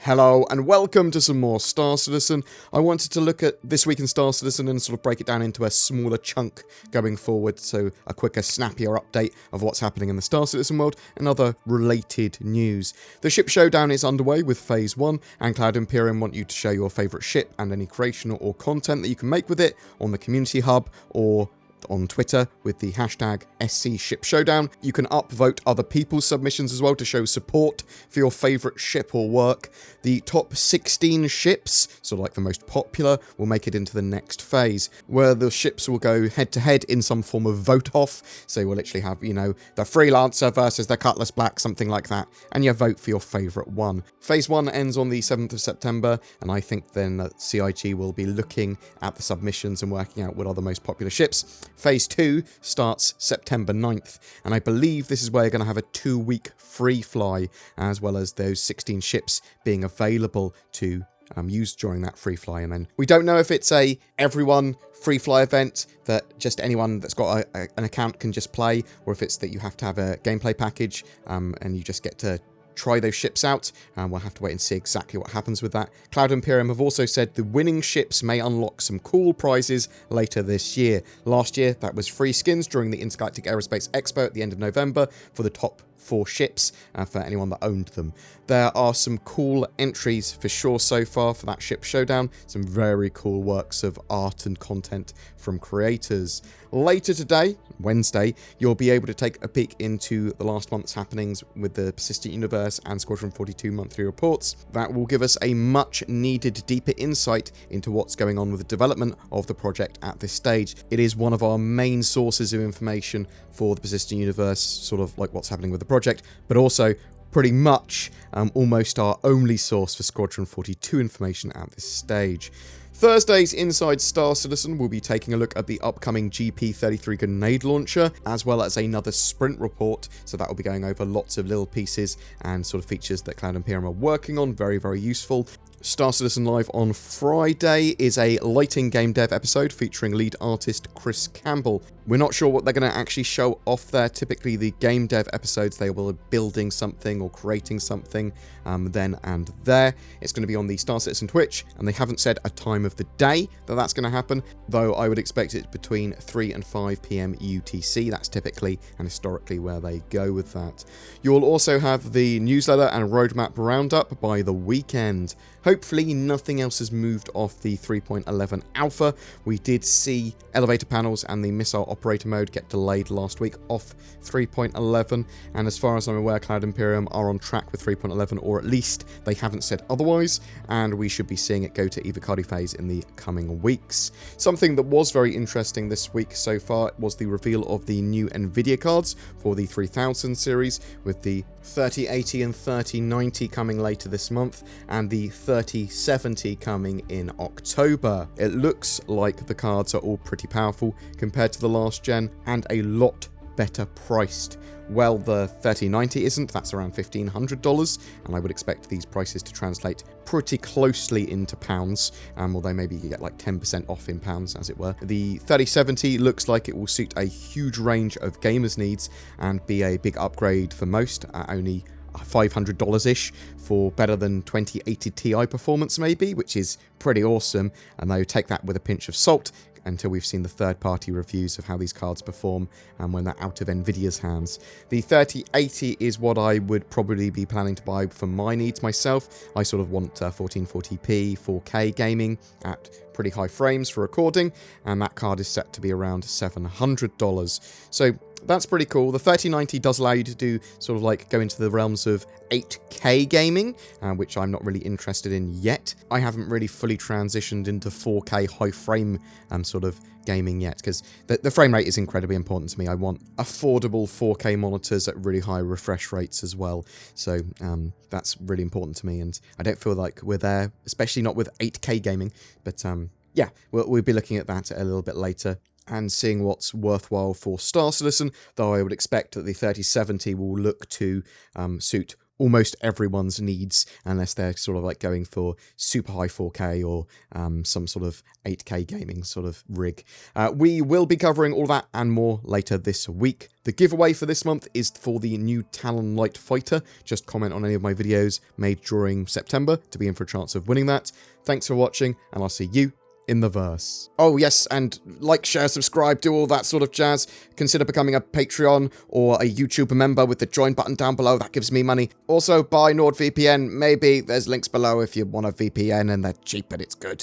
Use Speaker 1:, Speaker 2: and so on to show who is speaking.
Speaker 1: Hello and welcome to some more Star Citizen. I wanted to look at this week in Star Citizen and sort of break it down into a smaller chunk going forward, so a quicker, snappier update of what's happening in the Star Citizen world and other related news. The Ship Showdown is underway with Phase 1, and Cloud Imperium want you to share your favourite ship and any creation or content that you can make with it on the Community Hub or on Twitter with the hashtag SC Ship Showdown. You can upvote other people's submissions as well to show support for your favourite ship or work. The top 16 ships, sort of like the most popular, will make it into the next phase, where the ships will go head-to-head in some form of vote-off. So we'll literally have, the Freelancer versus the Cutlass Black, something like that, and you vote for your favourite one. Phase 1 ends on the 7th of September, and I think then CIG will be looking at the submissions and working out what are the most popular ships. Phase 2 starts September 9th, and I believe this is where you're going to have a 2-week FreeFly, as well as those 16 ships being available to use during that FreeFly. And then we don't know if it's a everyone FreeFly event that just anyone that's got an account can just play, or if it's that you have to have a gameplay package and you just get to try those ships out, and we'll have to wait and see exactly what happens with that. Cloud Imperium have also said the winning ships may unlock some cool prizes later this year. Last year, that was free skins during the Intergalactic Aerospace Expo at the end of November for the top 4 ships for anyone that owned them. There are some cool entries for sure so far for that Ship Showdown, some very cool works of art and content from creators. Later today, Wednesday, you'll be able to take a peek into the last month's happenings with the Persistent Universe and Squadron 42 monthly reports. That will give us a much needed deeper insight into what's going on with the development of the project at this stage. It is one of our main sources of information for the Persistent Universe, sort of like what's happening with the project, but also pretty much almost our only source for Squadron 42 information at this stage. Thursday's Inside Star Citizen will be taking a look at the upcoming GP33 grenade launcher, as well as another sprint report, so that will be going over lots of little pieces and sort of features that Cloud Imperium are working on. Very, very useful. Star Citizen Live on Friday is a lighting game dev episode featuring lead artist Chris Campbell. We're not sure what they're going to actually show off there. Typically the game dev episodes, they will be building something or creating something then and there. It's going to be on the Star Citizen Twitch, and they haven't said a time of the day that that's going to happen, though I would expect it between 3 and 5 PM UTC. That's typically and historically where they go with that. You'll also have the newsletter and roadmap roundup by the weekend. Hopefully nothing else has moved off the 3.11 alpha. We did see elevator panels and the missile operator mode get delayed last week off 3.11, and as far as I'm aware, Cloud Imperium are on track with 3.11, or at least they haven't said otherwise, and we should be seeing it go to Evocati phase in the coming weeks. Something that was very interesting this week so far was the reveal of the new Nvidia cards for the 3000 series, with the 3080 and 3090 coming later this month, and the 3070 coming in October. It looks like the cards are all pretty powerful compared to the last gen, and a lot better priced. Well, the 3090 isn't, that's around $1,500, and I would expect these prices to translate pretty closely into pounds, although maybe you get like 10% off in pounds, as it were. The 3070 looks like it will suit a huge range of gamers' needs and be a big upgrade for most, at only $500-ish for better than 2080 Ti performance maybe, which is pretty awesome, and though take that with a pinch of salt until we've seen the third-party reviews of how these cards perform and when they're out of Nvidia's hands. The 3080 is what I would probably be planning to buy for my needs myself. I sort of want 1440p, 4K gaming at pretty high frames for recording, and that card is set to be around $700. So that's pretty cool. The 3090 does allow you to do sort of like go into the realms of 8K gaming, which I'm not really interested in yet. I haven't really fully transitioned into 4K high frame sort of gaming yet, because the frame rate is incredibly important to me. I want affordable 4K monitors at really high refresh rates as well. So that's really important to me, and I don't feel like we're there, especially not with 8K gaming. But yeah, we'll be looking at that a little bit later and seeing what's worthwhile for Star Citizen, though I would expect that the 3070 will look to suit almost everyone's needs, unless they're sort of like going for super high 4K or some sort of 8K gaming sort of rig. We will be covering all that and more later this week. The giveaway for this month is for the new Talon Light Fighter. Just comment on any of my videos made during September to be in for a chance of winning that. Thanks for watching, and I'll see you in the verse. Oh yes, and like, share, subscribe, do all that sort of jazz. Consider becoming a Patreon or a YouTube member with the join button down below. That gives me money. Also, buy NordVPN. Maybe there's links below if you want a VPN and they're cheap and it's good.